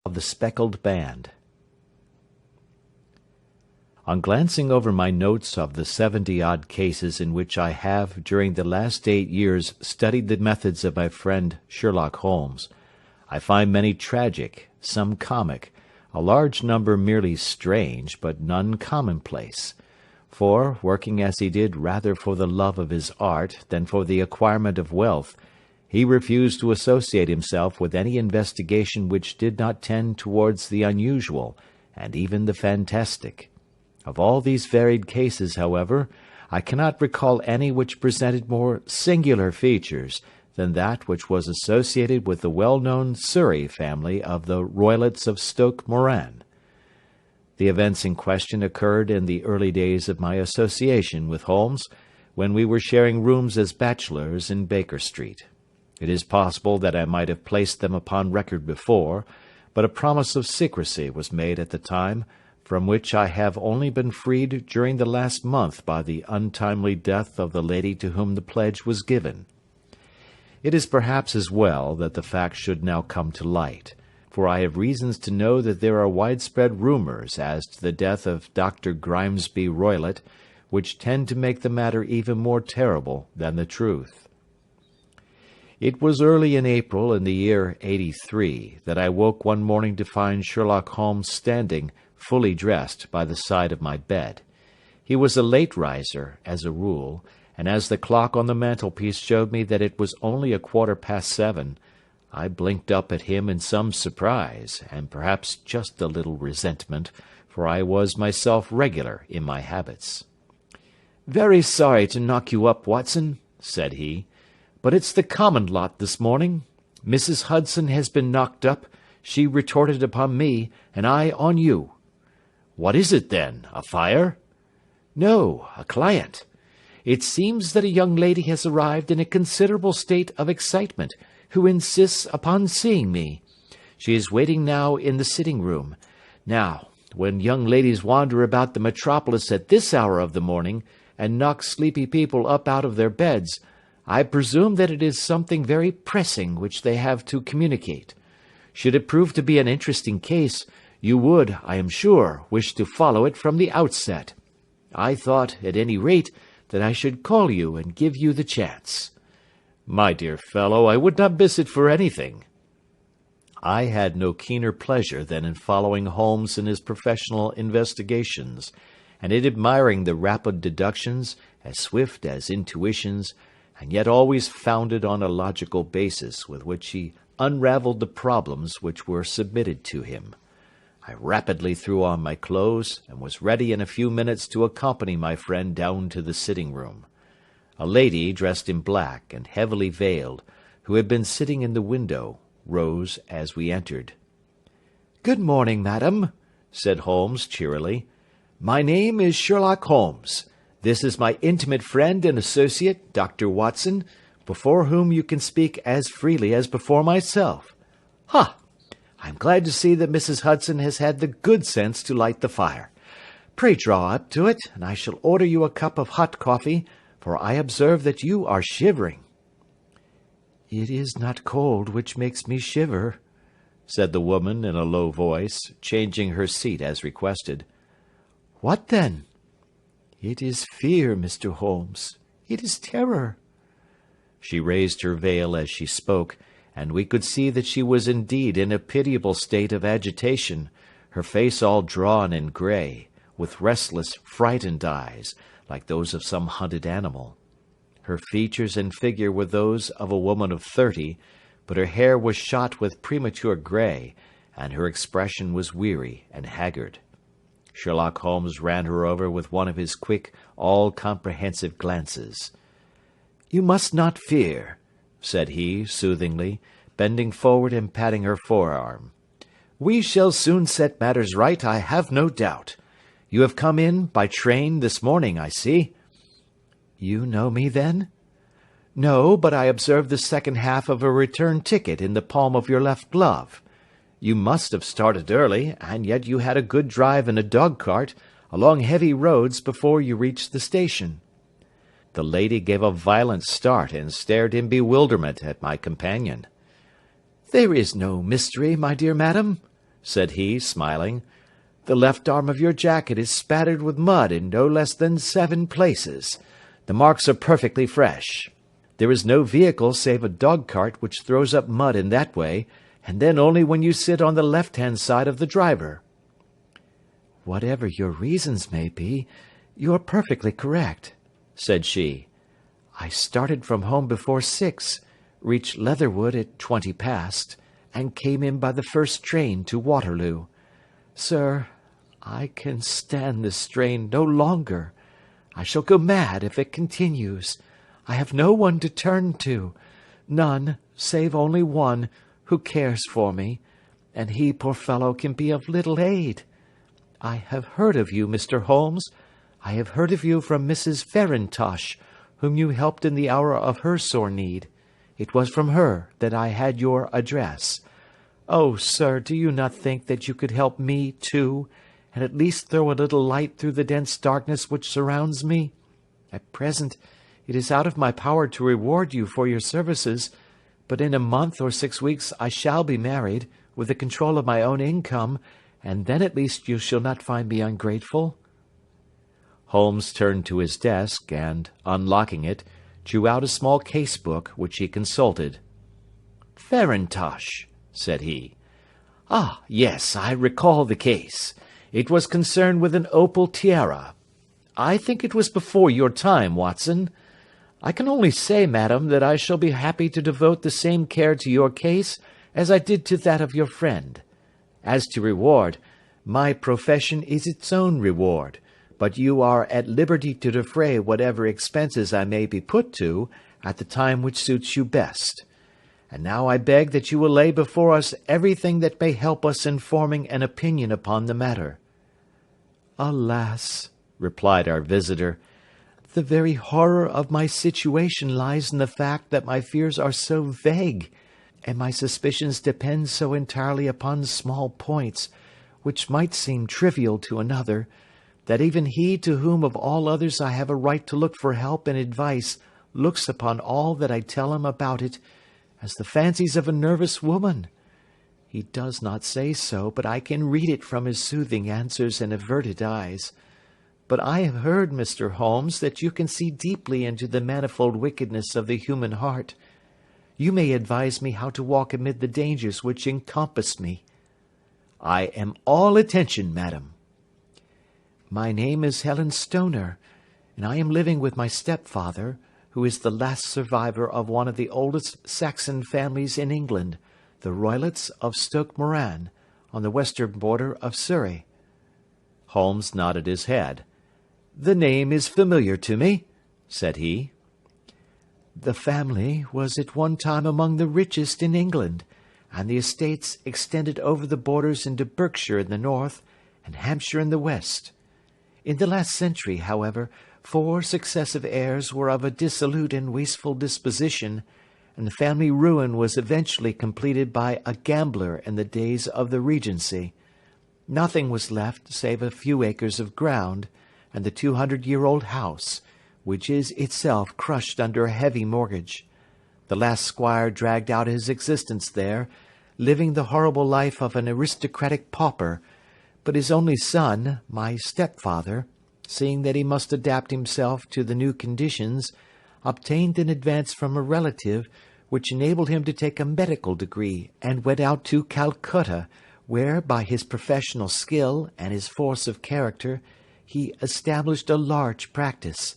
of the speckled band. On glancing over my notes of the 70-odd cases in which I have, during the last 8 years, studied the methods of my friend Sherlock Holmes, I find many tragic, some comic, a large number merely strange, but none commonplace. For, working as he did rather for the love of his art than for the acquirement of wealth, he refused to associate himself with any investigation which did not tend towards the unusual, and even the fantastic. Of all these varied cases, however, I cannot recall any which presented more singular features than that which was associated with the well-known Surrey family of the Roylotts of Stoke Moran. The events in question occurred in the early days of my association with Holmes, when we were sharing rooms as bachelors in Baker Street. It is possible that I might have placed them upon record before, but a promise of secrecy was made at the time, from which I have only been freed during the last month by the untimely death of the lady to whom the pledge was given. It is perhaps as well that the fact should now come to light, for I have reasons to know that there are widespread rumours as to the death of Dr. Grimesby Roylott, which tend to make the matter even more terrible than the truth. It was early in April in the year '83 that I woke one morning to find Sherlock Holmes standing, fully dressed, by the side of my bed. He was a late riser, as a rule, and as the clock on the mantelpiece showed me that it was only 7:15, I blinked up at him in some surprise, and perhaps just a little resentment, for I was myself regular in my habits. "Very sorry to knock you up, Watson," said he, "but it's the common lot this morning. Mrs. Hudson has been knocked up, she retorted upon me, and I on you." "What is it, then? A fire?" "No, a client. It seems that a young lady has arrived in a considerable state of excitement, who insists upon seeing me. She is waiting now in the sitting-room. Now, when young ladies wander about the metropolis at this hour of the morning, and knock sleepy people up out of their beds, I presume that it is something very pressing which they have to communicate. Should it prove to be an interesting case, you would, I am sure, wish to follow it from the outset. I thought, at any rate, that I should call you and give you the chance." "My dear fellow, I would not miss it for anything." I had no keener pleasure than in following Holmes in his professional investigations, and in admiring the rapid deductions, as swift as intuitions, and yet always founded on a logical basis with which he unravelled the problems which were submitted to him. I rapidly threw on my clothes, and was ready in a few minutes to accompany my friend down to the sitting-room. A lady, dressed in black and heavily veiled, who had been sitting in the window, rose as we entered. "Good morning, madam," said Holmes cheerily. "My name is Sherlock Holmes. This is my intimate friend and associate, Dr. Watson, before whom you can speak as freely as before myself. Ha! I am glad to see that Mrs. Hudson has had the good sense to light the fire. Pray draw up to it, and I shall order you a cup of hot coffee, for I observe that you are shivering." "It is not cold which makes me shiver," said the woman in a low voice, changing her seat as requested. "What then?" "It is fear, Mr. Holmes. It is terror." She raised her veil as she spoke, and we could see that she was indeed in a pitiable state of agitation, her face all drawn and grey, with restless, frightened eyes, like those of some hunted animal. Her features and figure were those of a woman of 30, but her hair was shot with premature grey, and her expression was weary and haggard. Sherlock Holmes ran her over with one of his quick, all-comprehensive glances. "You must not fear," said he, soothingly, bending forward and patting her forearm. "We shall soon set matters right, I have no doubt. You have come in by train this morning, I see." "You know me, then?" "No, but I observed the second half of a return ticket in the palm of your left glove. You must have started early, and yet you had a good drive in a dog-cart, along heavy roads, before you reached the station." The lady gave a violent start and stared in bewilderment at my companion. "There is no mystery, my dear madam," said he, smiling. "The left arm of your jacket is spattered with mud in no less than 7 places. The marks are perfectly fresh. There is no vehicle save a dog-cart which throws up mud in that way, and then only when you sit on the left-hand side of the driver." "Whatever your reasons may be, you are perfectly correct," said she. "I started from home before 6, reached Leatherwood at 20 past, and came in by the first train to Waterloo. Sir, I can stand this strain no longer. I shall go mad if it continues. I have no one to turn to, none, save only one, who cares for me, and he, poor fellow, can be of little aid. I have heard of you, Mr. Holmes. I have heard of you from Mrs. Farintosh, whom you helped in the hour of her sore need. It was from her that I had your address. Oh, sir, do you not think that you could help me, too, and at least throw a little light through the dense darkness which surrounds me? At present, it is out of my power to reward you for your services, but in a month or 6 weeks I shall be married, with the control of my own income, and then at least you shall not find me ungrateful." Holmes turned to his desk, and, unlocking it, drew out a small case-book, which he consulted. "Farintosh," said he. "Ah, yes, I recall the case. It was concerned with an opal tiara. I think it was before your time, Watson. I can only say, madam, that I shall be happy to devote the same care to your case as I did to that of your friend. As to reward, my profession is its own reward, but you are at liberty to defray whatever expenses I may be put to at the time which suits you best. And now I beg that you will lay before us everything that may help us in forming an opinion upon the matter." "Alas," replied our visitor, "the very horror of my situation lies in the fact that my fears are so vague, and my suspicions depend so entirely upon small points, which might seem trivial to another, that even he to whom of all others I have a right to look for help and advice looks upon all that I tell him about it as the fancies of a nervous woman. He does not say so, but I can read it from his soothing answers and averted eyes. But I have heard, Mr. Holmes, that you can see deeply into the manifold wickedness of the human heart. You may advise me how to walk amid the dangers which encompass me." "I am all attention, madam." "My name is Helen Stoner, and I am living with my stepfather, who is the last survivor of one of the oldest Saxon families in England, the Roylotts of Stoke Moran, on the western border of Surrey." Holmes nodded his head. "The name is familiar to me," said he. "The family was at one time among the richest in England, and the estates extended over the borders into Berkshire in the north and Hampshire in the west. In the last century, however, 4 successive heirs were of a dissolute and wasteful disposition, and the family ruin was eventually completed by a gambler in the days of the Regency. Nothing was left save a few acres of ground, and the 200-year-old house, which is itself crushed under a heavy mortgage. The last squire dragged out his existence there, living the horrible life of an aristocratic pauper, but his only son, my stepfather, seeing that he must adapt himself to the new conditions, obtained an advance from a relative which enabled him to take a medical degree, and went out to Calcutta, where, by his professional skill and his force of character, he established a large practice.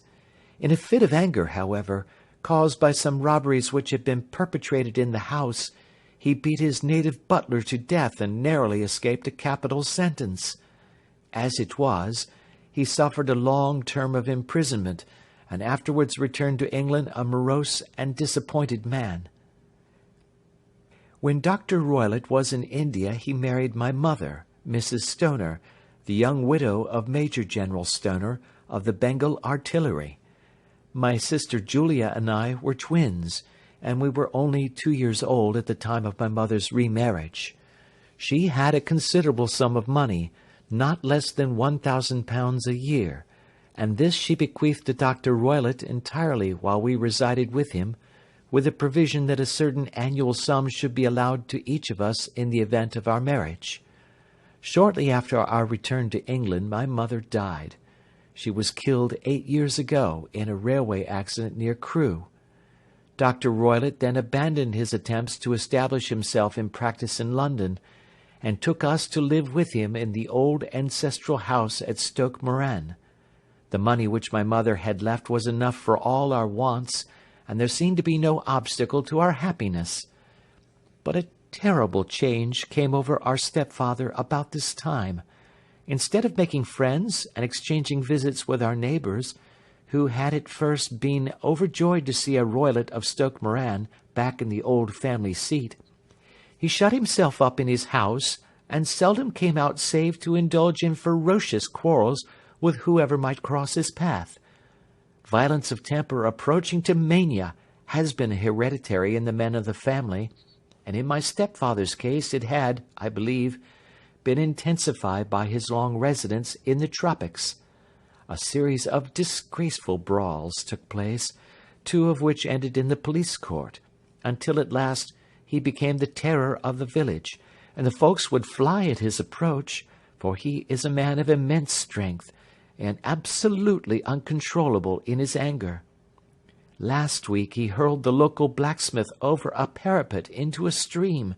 In a fit of anger, however, caused by some robberies which had been perpetrated in the house, he beat his native butler to death and narrowly escaped a capital sentence. As it was, he suffered a long term of imprisonment, and afterwards returned to England a morose and disappointed man. When Dr. Roylott was in India, he married my mother, Mrs. Stoner, the young widow of Major General Stoner of the Bengal Artillery. My sister Julia and I were twins, and we were only 2 years old at the time of my mother's remarriage. She had a considerable sum of money, not less than £1,000 a year, and this she bequeathed to Dr. Roylott entirely while we resided with him, with the provision that a certain annual sum should be allowed to each of us in the event of our marriage. Shortly after our return to England, my mother died. She was killed 8 years ago in a railway accident near Crewe. Dr. Roylott then abandoned his attempts to establish himself in practice in London, and took us to live with him in the old ancestral house at Stoke Moran. The money which my mother had left was enough for all our wants, and there seemed to be no obstacle to our happiness. But a terrible change came over our stepfather about this time. Instead of making friends and exchanging visits with our neighbours, who had at first been overjoyed to see a Roylott of Stoke Moran back in the old family seat, he shut himself up in his house, and seldom came out save to indulge in ferocious quarrels with whoever might cross his path. Violence of temper approaching to mania has been hereditary in the men of the family, and in my stepfather's case it had, I believe, been intensified by his long residence in the tropics. A series of disgraceful brawls took place, 2 of which ended in the police court, until at last he became the terror of the village, and the folks would fly at his approach, for he is a man of immense strength, and absolutely uncontrollable in his anger. Last week he hurled the local blacksmith over a parapet into a stream,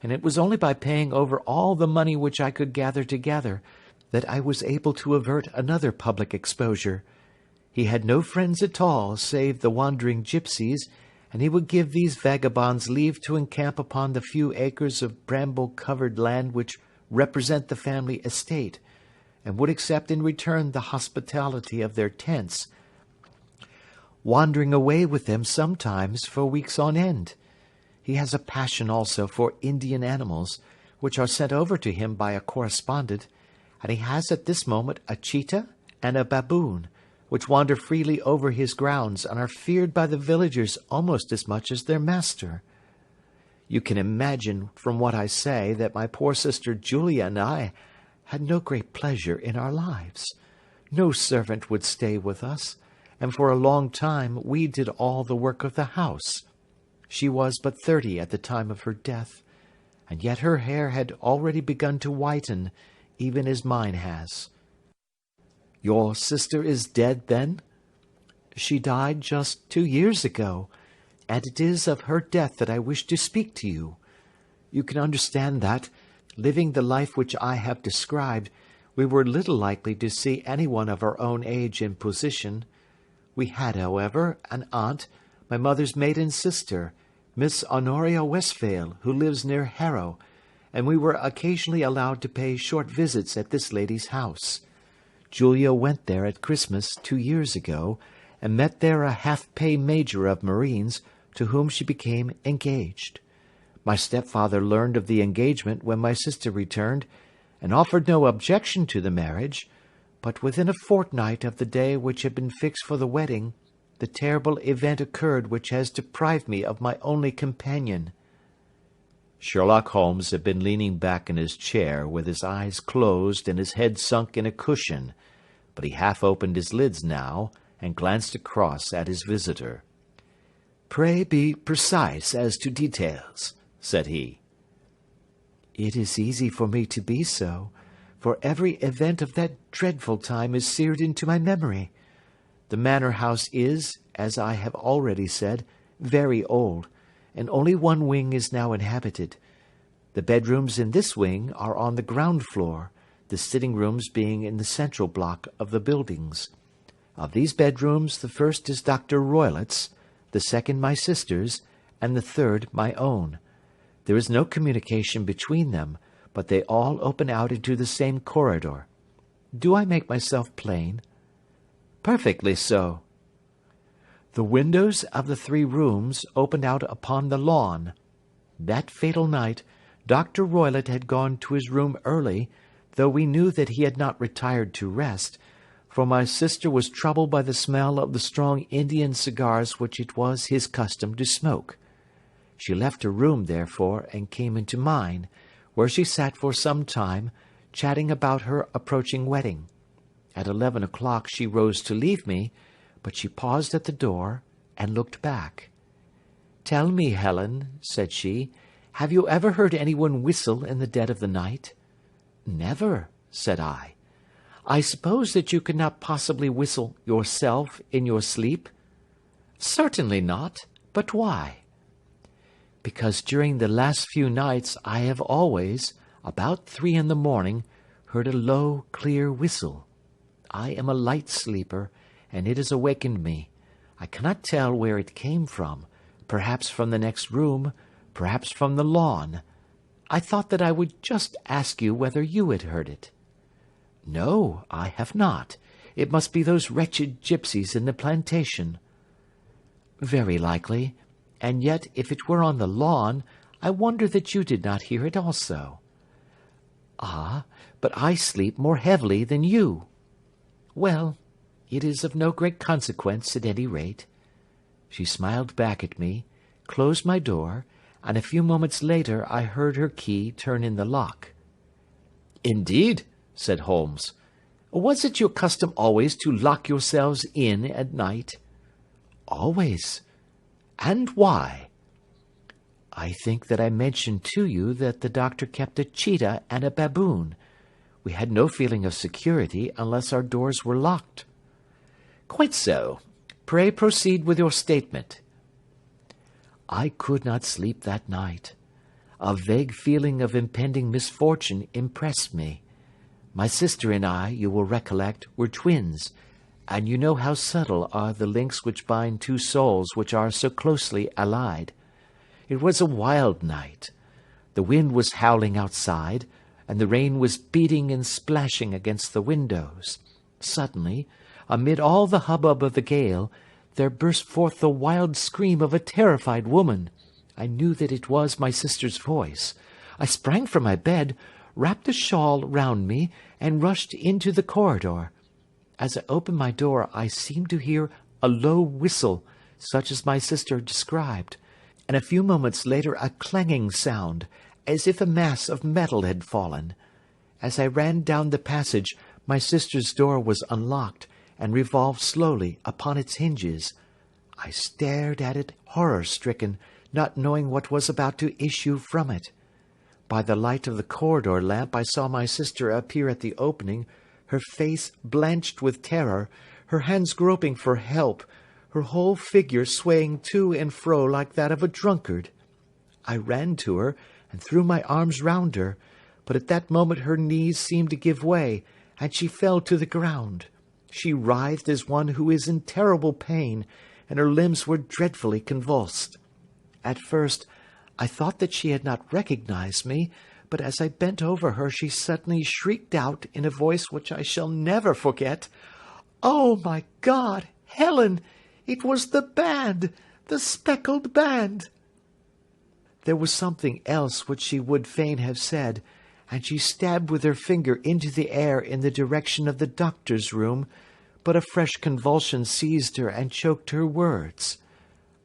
and it was only by paying over all the money which I could gather together that I was able to avert another public exposure. He had no friends at all save the wandering gipsies, and he would give these vagabonds leave to encamp upon the few acres of bramble-covered land which represent the family estate, and would accept in return the hospitality of their tents, wandering away with them sometimes for weeks on end. He has a passion also for Indian animals, which are sent over to him by a correspondent, and he has at this moment a cheetah and a baboon, which wander freely over his grounds and are feared by the villagers almost as much as their master. You can imagine from what I say that my poor sister Julia and I had no great pleasure in our lives. No servant would stay with us, and for a long time we did all the work of the house. She was but 30 at the time of her death, and yet her hair had already begun to whiten, even as mine has. Your sister is dead, then? She died just 2 years ago, and it is of her death that I wish to speak to you. You can understand that, living the life which I have described, we were little likely to see anyone of our own age and position. We had, however, an aunt, my mother's maiden sister, Miss Honoria Westphale, who lives near Harrow, and we were occasionally allowed to pay short visits at this lady's house. Julia went there at Christmas 2 years ago, and met there a half-pay major of marines, to whom she became engaged. My stepfather learned of the engagement when my sister returned, and offered no objection to the marriage, but within a fortnight of the day which had been fixed for the wedding, the terrible event occurred which has deprived me of my only companion." Sherlock Holmes had been leaning back in his chair, with his eyes closed and his head sunk in a cushion, but he half opened his lids now, and glanced across at his visitor. "Pray be precise as to details," said he. "It is easy for me to be so, for every event of that dreadful time is seared into my memory. The manor house is, as I have already said, very old, and only one wing is now inhabited. The bedrooms in this wing are on the ground floor, the sitting rooms being in the central block of the buildings. Of these bedrooms, the first is Dr. Roylott's, the second my sister's, and the third my own. There is no communication between them, but they all open out into the same corridor. Do I make myself plain?" "Perfectly so." "The windows of the 3 rooms opened out upon the lawn. That fatal night, Dr. Roylott had gone to his room early, though we knew that he had not retired to rest, for my sister was troubled by the smell of the strong Indian cigars which it was his custom to smoke. She left her room, therefore, and came into mine, where she sat for some time, chatting about her approaching wedding. At 11 o'clock she rose to leave me, but she paused at the door, and looked back. 'Tell me, Helen,' said she, 'have you ever heard anyone whistle in the dead of the night?' Never, said I. I suppose that you could not possibly whistle yourself in your sleep? Certainly not. But why? Because during the last few nights I have always, about 3 in the morning, heard a low, clear whistle. I am a light sleeper, and it has awakened me. I cannot tell where it came from, perhaps from the next room, perhaps from the lawn. I thought that I would just ask you whether you had heard it. No, I have not. It must be those wretched gypsies in the plantation. Very likely, and yet if it were on the lawn, I wonder that you did not hear it also. Ah, but I sleep more heavily than you. Well, it is of no great consequence at any rate. She smiled back at me, closed my door, and a few moments later I heard her key turn in the lock. Indeed, said Holmes. Was it your custom always to lock yourselves in at night? Always. And why? I think that I mentioned to you that the doctor kept a cheetah and a baboon. We had no feeling of security unless our doors were locked. Quite so. Pray proceed with your statement. I could not sleep that night. A vague feeling of impending misfortune impressed me. My sister and I, you will recollect, were twins, and you know how subtle are the links which bind two souls which are so closely allied. It was a wild night. The wind was howling outside, and the rain was beating and splashing against the windows. Suddenly, amid all the hubbub of the gale, there burst forth the wild scream of a terrified woman. I knew that it was my sister's voice. I sprang from my bed, wrapped a shawl round me, and rushed into the corridor. As I opened my door, I seemed to hear a low whistle, such as my sister described, and a few moments later a clanging sound, as if a mass of metal had fallen. As I ran down the passage, my sister's door was unlocked, and revolved slowly upon its hinges. I stared at it, horror-stricken, not knowing what was about to issue from it. By the light of the corridor lamp I saw my sister appear at the opening, her face blanched with terror, her hands groping for help, her whole figure swaying to and fro like that of a drunkard. I ran to her and threw my arms round her, but at that moment her knees seemed to give way, and she fell to the ground. She writhed as one who is in terrible pain, and her limbs were dreadfully convulsed. At first, I thought that she had not recognized me, but as I bent over her, she suddenly shrieked out in a voice which I shall never forget, "Oh, my God, Helen! It was the band! The speckled band!" There was something else which she would fain have said, and she stabbed with her finger into the air in the direction of the doctor's room, but a fresh convulsion seized her and choked her words.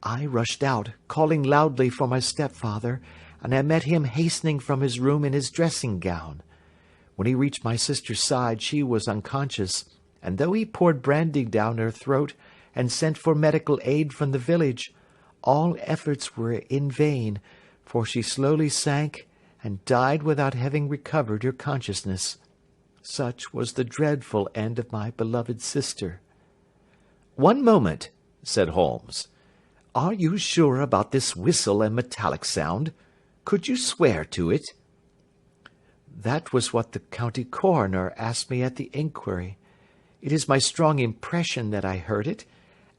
I rushed out, calling loudly for my stepfather, and I met him hastening from his room in his dressing-gown. When he reached my sister's side, she was unconscious, and though he poured brandy down her throat and sent for medical aid from the village, all efforts were in vain, for she slowly sank and died without having recovered her consciousness. Such was the dreadful end of my beloved sister. "One moment," said Holmes. "Are you sure about this whistle and metallic sound? Could you swear to it?" "That was what the county coroner asked me at the inquiry. It is my strong impression that I heard it,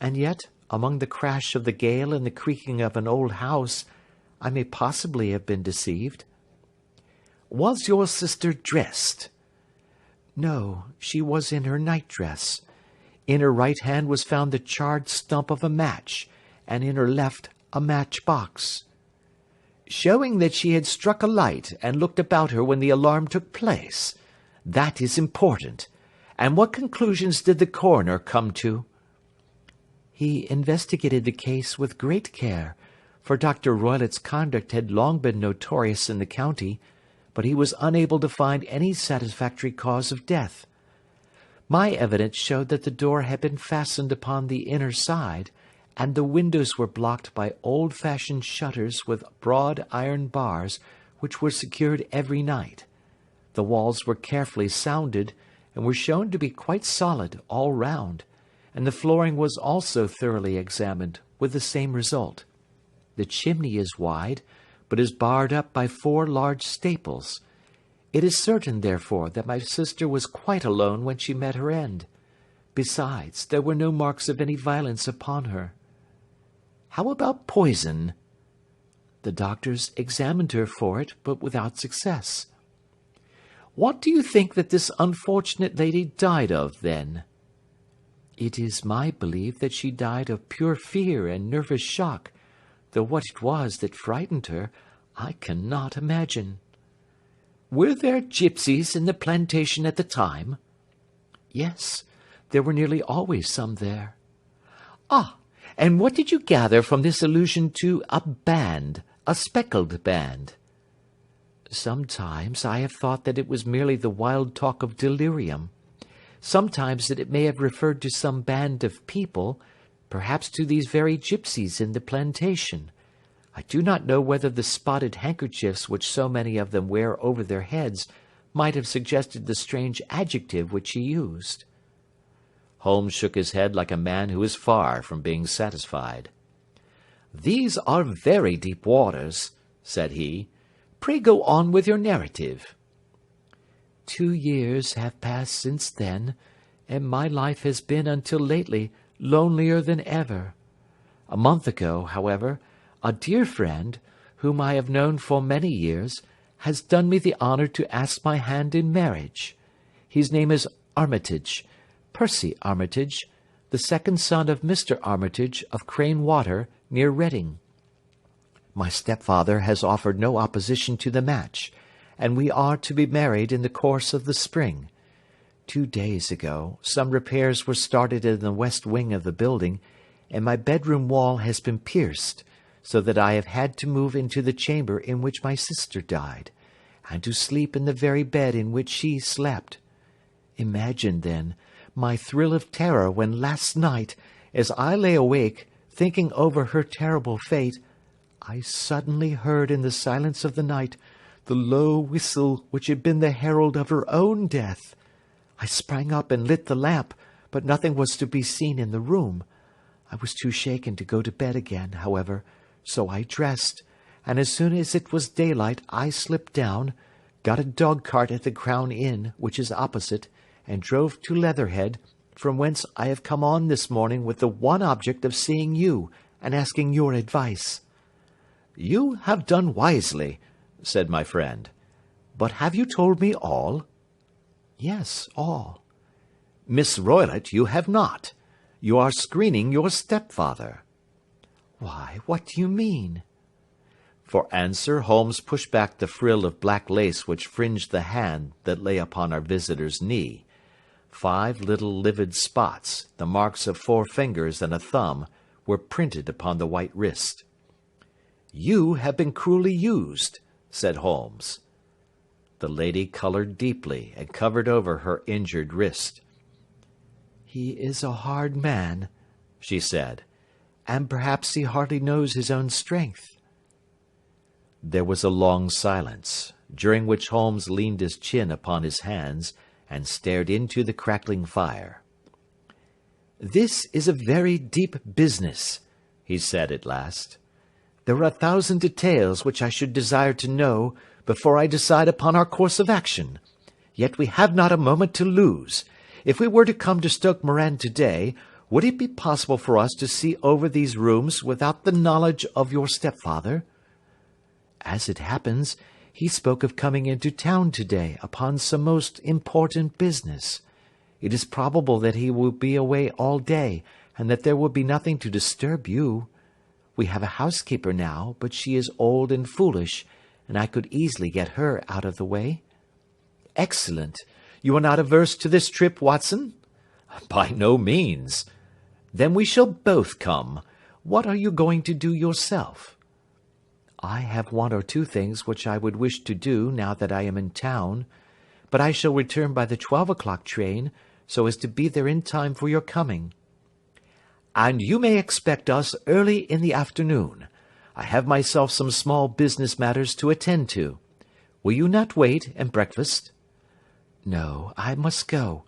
and yet, among the crash of the gale and the creaking of an old house, I may possibly have been deceived." "Was your sister dressed?" "No, she was in her night-dress. In her right hand was found the charred stump of a match, and in her left a match-box." "Showing that she had struck a light and looked about her when the alarm took place. That is important. And what conclusions did the coroner come to?" "He investigated the case with great care, for Dr. Roylott's conduct had long been notorious in the county, but he was unable to find any satisfactory cause of death. My evidence showed that the door had been fastened upon the inner side, and the windows were blocked by old-fashioned shutters with broad iron bars, which were secured every night. The walls were carefully sounded, and were shown to be quite solid all round, and the flooring was also thoroughly examined, with the same result. The chimney is wide, but is barred up by 4 large staples. It is certain, therefore, that my sister was quite alone when she met her end. Besides, there were no marks of any violence upon her. How about poison? The doctors examined her for it, but without success. What do you think that this unfortunate lady died of, then? It is my belief that she died of pure fear and nervous shock, though what it was that frightened her, I cannot imagine. Were there gipsies in the plantation at the time? Yes, there were nearly always some there. Ah, and what did you gather from this allusion to a band, a speckled band? Sometimes I have thought that it was merely the wild talk of delirium. Sometimes that it may have referred to some band of people, perhaps to these very gipsies in the plantation. I do not know whether the spotted handkerchiefs which so many of them wear over their heads might have suggested the strange adjective which he used. Holmes shook his head like a man who is far from being satisfied. "These are very deep waters," said he. "Pray go on with your narrative." 2 years have passed since then, and my life has been until lately lonelier than ever. A month ago, however, a dear friend, whom I have known for many years, has done me the honour to ask my hand in marriage. His name is Armitage, Percy Armitage, the second son of Mr. Armitage of Crane Water, near Reading. My stepfather has offered no opposition to the match, and we are to be married in the course of the spring. 2 days ago, some repairs were started in the west wing of the building, and my bedroom wall has been pierced, so that I have had to move into the chamber in which my sister died, and to sleep in the very bed in which she slept. Imagine, then, my thrill of terror when last night, as I lay awake, thinking over her terrible fate, I suddenly heard in the silence of the night the low whistle which had been the herald of her own death. I sprang up and lit the lamp, but nothing was to be seen in the room. I was too shaken to go to bed again, however, so I dressed, and as soon as it was daylight I slipped down, got a dog-cart at the Crown Inn, which is opposite, and drove to Leatherhead, from whence I have come on this morning with the one object of seeing you and asking your advice." "You have done wisely," said my friend. "But have you told me all?" "Yes, all." "Miss Roylott, you have not. You are screening your stepfather." "Why, what do you mean?" For answer, Holmes pushed back the frill of black lace which fringed the hand that lay upon our visitor's knee. 5 little livid spots, the marks of 4 fingers and a thumb, were printed upon the white wrist. "You have been cruelly used," said Holmes. The lady coloured deeply and covered over her injured wrist. "He is a hard man," she said, "and perhaps he hardly knows his own strength." There was a long silence, during which Holmes leaned his chin upon his hands and stared into the crackling fire. "This is a very deep business," he said at last. "There are 1,000 details which I should desire to know before I decide upon our course of action. Yet we have not a moment to lose. If we were to come to Stoke Moran today, would it be possible for us to see over these rooms without the knowledge of your stepfather?" "As it happens, he spoke of coming into town today upon some most important business. It is probable that he will be away all day, and that there will be nothing to disturb you. We have a housekeeper now, but she is old and foolish, and I could easily get her out of the way." "Excellent. You are not averse to this trip, Watson?" "By no means." "Then we shall both come. What are you going to do yourself?" "I have 1 or 2 things which I would wish to do now that I am in town, but I shall return by the 12 o'clock train, so as to be there in time for your coming." "And you may expect us early in the afternoon. I have myself some small business matters to attend to. Will you not wait and breakfast?" No, I must go.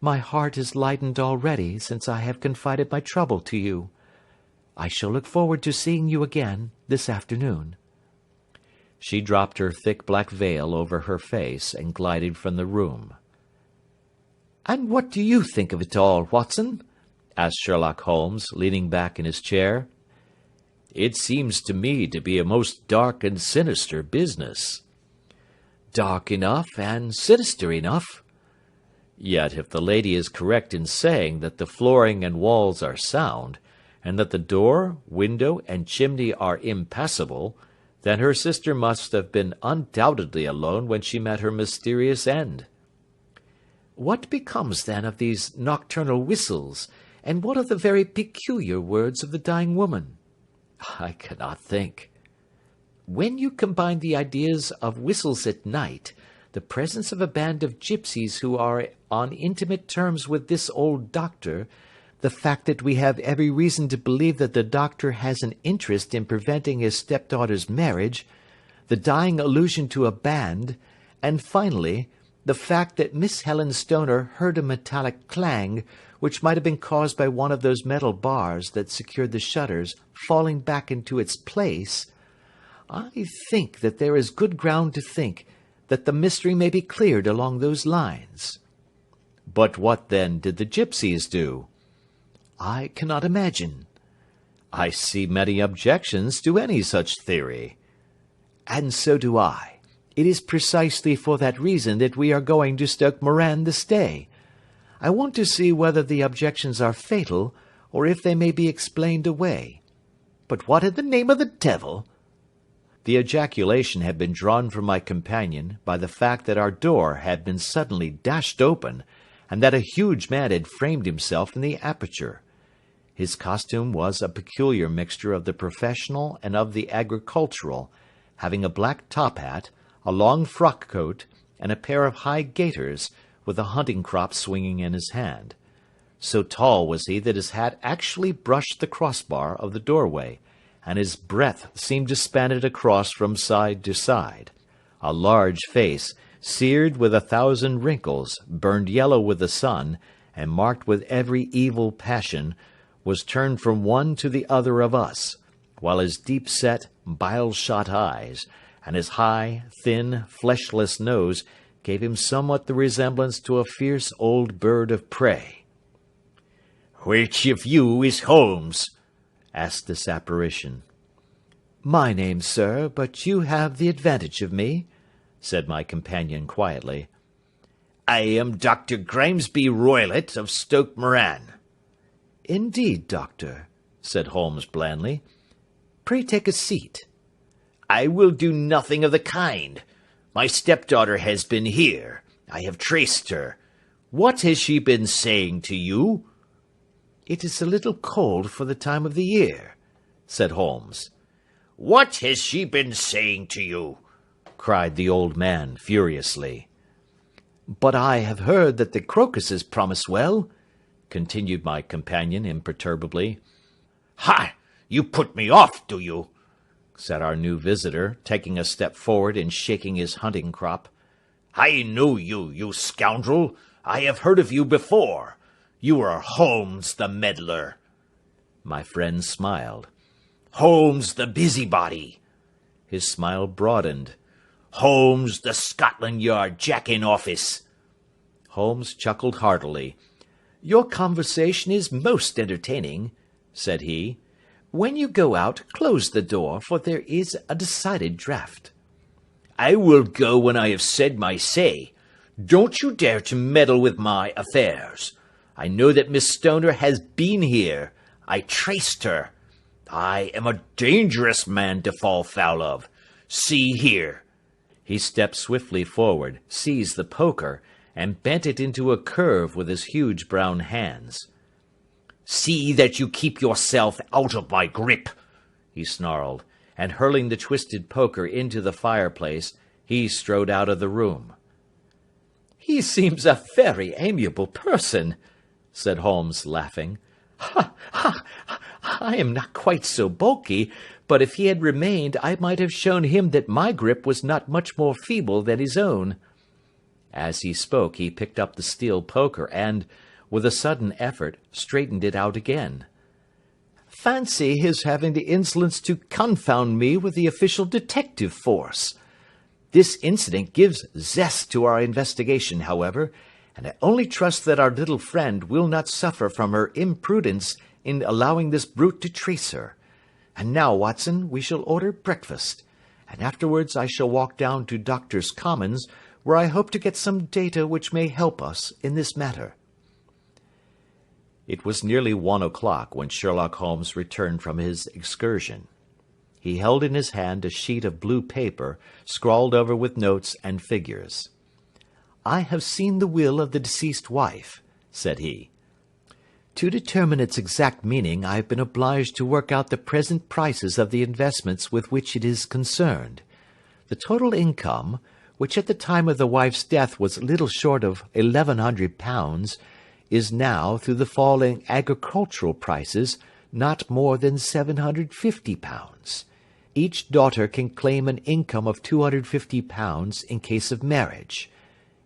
My heart is lightened already since I have confided my trouble to you. I shall look forward to seeing you again this afternoon." She dropped her thick black veil over her face and glided from the room. "And what do you think of it all, Watson?" asked Sherlock Holmes, leaning back in his chair. "It seems to me to be a most dark and sinister business." "Dark enough and sinister enough." "Yet if the lady is correct in saying that the flooring and walls are sound, and that the door, window, and chimney are impassable, then her sister must have been undoubtedly alone when she met her mysterious end." "What becomes, then, of these nocturnal whistles, and what of the very peculiar words of the dying woman?" "I cannot think." "When you combine the ideas of whistles at night, the presence of a band of gipsies who are on intimate terms with this old doctor, the fact that we have every reason to believe that the doctor has an interest in preventing his stepdaughter's marriage, the dying allusion to a band, and finally, the fact that Miss Helen Stoner heard a metallic clang, which might have been caused by one of those metal bars that secured the shutters falling back into its place, I think that there is good ground to think that the mystery may be cleared along those lines." "But what, then, did the gipsies do?" "I cannot imagine." "I see many objections to any such theory." "And so do I. It is precisely for that reason that we are going to Stoke Moran this day. I want to see whether the objections are fatal, or if they may be explained away. But what in the name of the devil—" The ejaculation had been drawn from my companion by the fact that our door had been suddenly dashed open, and that a huge man had framed himself in the aperture. His costume was a peculiar mixture of the professional and of the agricultural, having a black top hat, a long frock coat, and a pair of high gaiters, with a hunting crop swinging in his hand. So tall was he that his hat actually brushed the crossbar of the doorway, and his breadth seemed to span it across from side to side. A large face, seared with 1,000 wrinkles, burned yellow with the sun, and marked with every evil passion, was turned from one to the other of us, while his deep-set, bile-shot eyes, and his high, thin, fleshless nose gave him somewhat the resemblance to a fierce old bird of prey. "Which of you is Holmes?" asked this apparition. "My name, sir, but you have the advantage of me," said my companion quietly. "I am Dr. Grimesby Roylott of Stoke Moran." "Indeed, doctor," said Holmes blandly. "Pray take a seat." "I will do nothing of the kind. My stepdaughter has been here. I have traced her. What has she been saying to you?" "It is a little cold for the time of the year," said Holmes. "What has she been saying to you?" cried the old man furiously. "But I have heard that the crocuses promise well," continued my companion imperturbably. "Ha! You put me off, do you?" said our new visitor, taking a step forward and shaking his hunting crop. "I know you, you scoundrel. I have heard of you before. You are Holmes the meddler." My friend smiled. "Holmes the busybody." His smile broadened. "Holmes the Scotland Yard Jack-in-Office." Holmes chuckled heartily. "Your conversation is most entertaining," said he. "When you go out, close the door, for there is a decided draught." "I will go when I have said my say. Don't you dare to meddle with my affairs. I know that Miss Stoner has been here. I traced her. I am a dangerous man to fall foul of. See here." He stepped swiftly forward, seized the poker, and bent it into a curve with his huge brown hands. "See that you keep yourself out of my grip," he snarled, and hurling the twisted poker into the fireplace, he strode out of the room. "He seems a very amiable person," said Holmes, laughing. "Ha! Ha! I am not quite so bulky, but if he had remained I might have shown him that my grip was not much more feeble than his own." As he spoke, he picked up the steel poker and, with a sudden effort, straightened it out again. "Fancy his having the insolence to confound me with the official detective force! This incident gives zest to our investigation, however, and I only trust that our little friend will not suffer from her imprudence in allowing this brute to trace her. And now, Watson, we shall order breakfast, and afterwards I shall walk down to Doctors' Commons, where I hope to get some data which may help us in this matter." It was nearly 1 o'clock when Sherlock Holmes returned from his excursion. He held in his hand a sheet of blue paper, scrawled over with notes and figures. "I have seen the will of the deceased wife," said he. "To determine its exact meaning, I have been obliged to work out the present prices of the investments with which it is concerned. The total income, which at the time of the wife's death was little short of £1,100, is now, through the fall in agricultural prices, not more than £750. Each daughter can claim an income of £250 in case of marriage.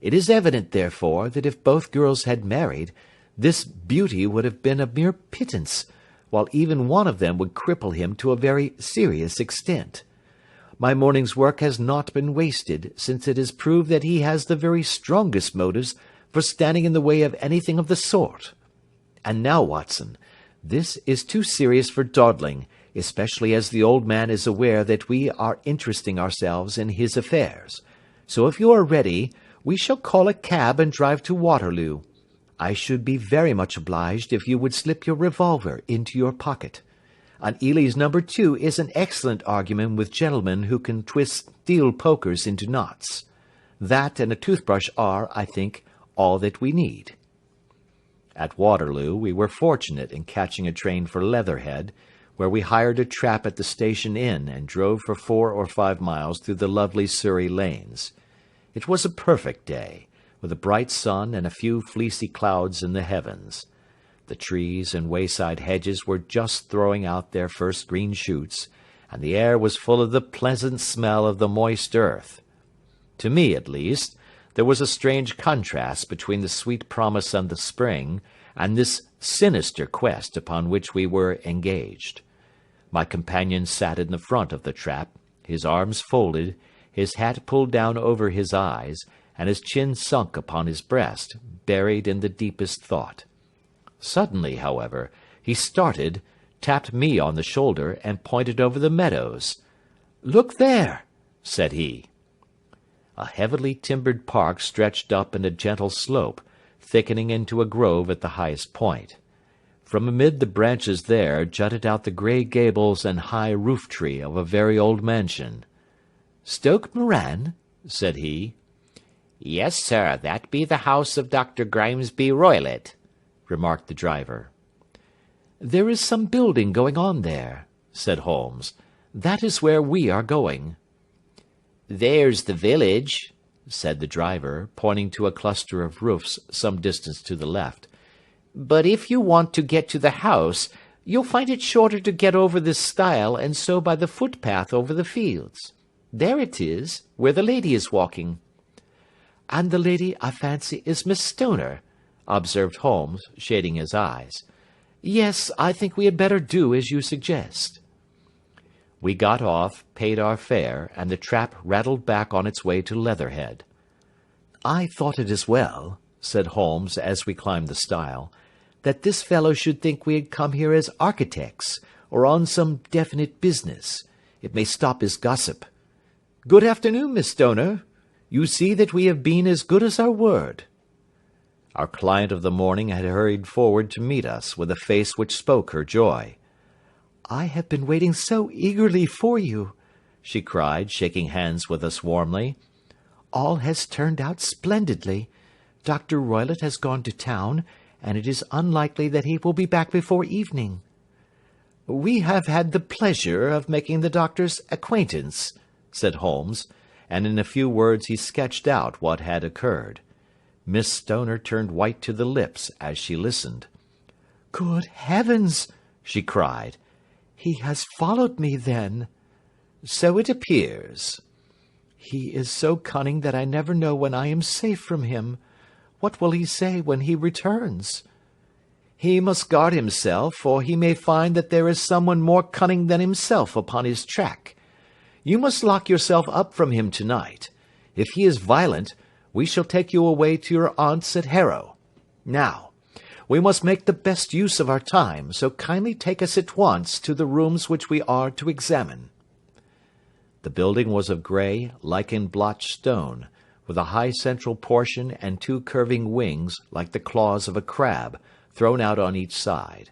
It is evident, therefore, that if both girls had married, this beauty would have been a mere pittance, while even one of them would cripple him to a very serious extent. My morning's work has not been wasted, since it has proved that he has the very strongest motives for standing in the way of anything of the sort. And now, Watson, this is too serious for dawdling, especially as the old man is aware that we are interesting ourselves in his affairs. So if you are ready, we shall call a cab and drive to Waterloo. I should be very much obliged if you would slip your revolver into your pocket. An Ely's No. 2 is an excellent argument with gentlemen who can twist steel pokers into knots. That and a toothbrush are, I think, all that we need." At Waterloo we were fortunate in catching a train for Leatherhead, where we hired a trap at the station inn and drove for 4 or 5 miles through the lovely Surrey lanes. It was a perfect day, with a bright sun and a few fleecy clouds in the heavens. The trees and wayside hedges were just throwing out their first green shoots, and the air was full of the pleasant smell of the moist earth. To me, at least, there was a strange contrast between the sweet promise of the spring and this sinister quest upon which we were engaged. My companion sat in the front of the trap, his arms folded, his hat pulled down over his eyes, and his chin sunk upon his breast, buried in the deepest thought. Suddenly, however, he started, tapped me on the shoulder, and pointed over the meadows. "Look there," said he. A heavily timbered park stretched up in a gentle slope, thickening into a grove at the highest point. From amid the branches there jutted out the grey gables and high roof-tree of a very old mansion. "Stoke Moran?" said he. "Yes, sir, that be the house of Dr. Grimesby Roylott," remarked the driver. "There is some building going on there," said Holmes. "That is where we are going." "There's the village," said the driver, pointing to a cluster of roofs some distance to the left. "But if you want to get to the house, you'll find it shorter to get over this stile and so by the footpath over the fields. There it is, where the lady is walking." "And the lady, I fancy, is Miss Stoner," observed Holmes, shading his eyes. "Yes, I think we had better do as you suggest." We got off, paid our fare, and the trap rattled back on its way to Leatherhead. "I thought it as well," said Holmes as we climbed the stile, "that this fellow should think we had come here as architects, or on some definite business. It may stop his gossip. Good afternoon, Miss Stoner. You see that we have been as good as our word." Our client of the morning had hurried forward to meet us with a face which spoke her joy. "I have been waiting so eagerly for you," she cried, shaking hands with us warmly. "All has turned out splendidly. Dr. Roylott has gone to town, and it is unlikely that he will be back before evening." "We have had the pleasure of making the doctor's acquaintance," said Holmes, and in a few words he sketched out what had occurred. Miss Stoner turned white to the lips as she listened. "Good heavens!" she cried. "He has followed me, then?" "So it appears." He is so cunning that I never know when I am safe from him. What will he say when he returns? He must guard himself, for he may find that there is someone more cunning than himself upon his track. You must lock yourself up from him tonight. If he is violent, we shall take you away to your aunt's at Harrow. Now, we must make the best use of our time, so kindly take us at once to the rooms which we are to examine." The building was of grey, lichen-blotched stone, with a high central portion and two curving wings like the claws of a crab, thrown out on each side.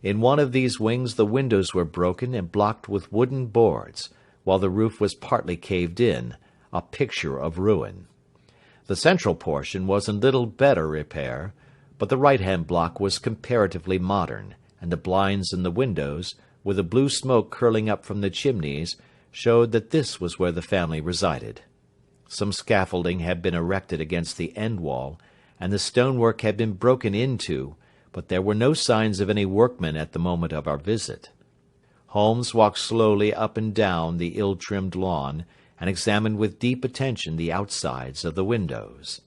In one of these wings the windows were broken and blocked with wooden boards, while the roof was partly caved in, a picture of ruin. The central portion was in little better repair, but the right-hand block was comparatively modern, and the blinds in the windows, with the blue smoke curling up from the chimneys, showed that this was where the family resided. Some scaffolding had been erected against the end wall, and the stonework had been broken into, but there were no signs of any workmen at the moment of our visit. Holmes walked slowly up and down the ill-trimmed lawn, and examined with deep attention the outsides of the windows.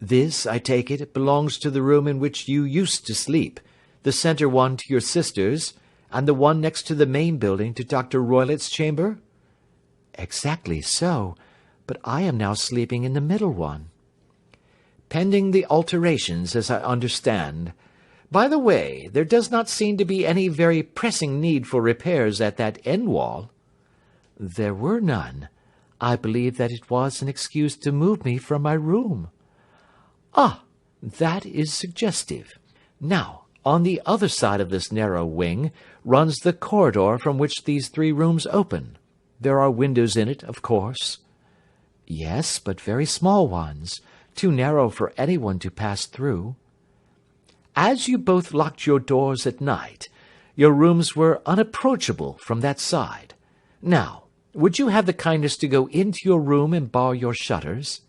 "This, I take it, belongs to the room in which you used to sleep, the centre one to your sister's, and the one next to the main building to Dr. Roylott's chamber?" "Exactly so, but I am now sleeping in the middle one." "Pending the alterations, as I understand. By the way, there does not seem to be any very pressing need for repairs at that end wall." "There were none. I believe that it was an excuse to move me from my room." "Ah, that is suggestive. Now, on the other side of this narrow wing runs the corridor from which these three rooms open. There are windows in it, of course." "Yes, but very small ones, too narrow for anyone to pass through." "As you both locked your doors at night, your rooms were unapproachable from that side. Now, would you have the kindness to go into your room and bar your shutters?"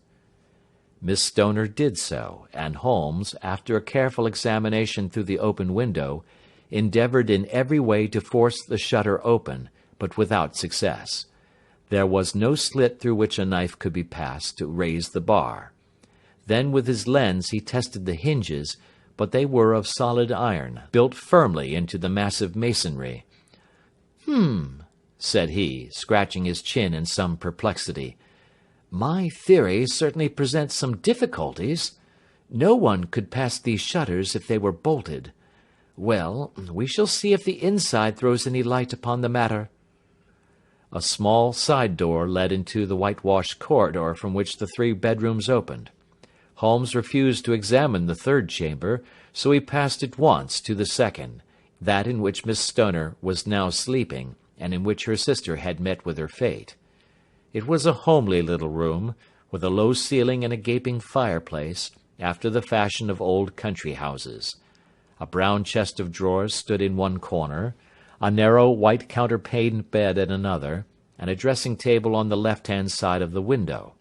Miss Stoner did so, and Holmes, after a careful examination through the open window, endeavoured in every way to force the shutter open, but without success. There was no slit through which a knife could be passed to raise the bar. Then with his lens he tested the hinges, but they were of solid iron, built firmly into the massive masonry. Said he, scratching his chin in some perplexity. "My theory certainly presents some difficulties. No one could pass these shutters if they were bolted. Well, we shall see if the inside throws any light upon the matter." A small side door led into the whitewashed corridor from which the three bedrooms opened. Holmes refused to examine the third chamber, so he passed at once to the second, that in which Miss Stoner was now sleeping, and in which her sister had met with her fate. It was a homely little room, with a low ceiling and a gaping fireplace, after the fashion of old country houses. A brown chest of drawers stood in one corner, a narrow white counterpaned bed in another, and a dressing-table on the left-hand side of the window.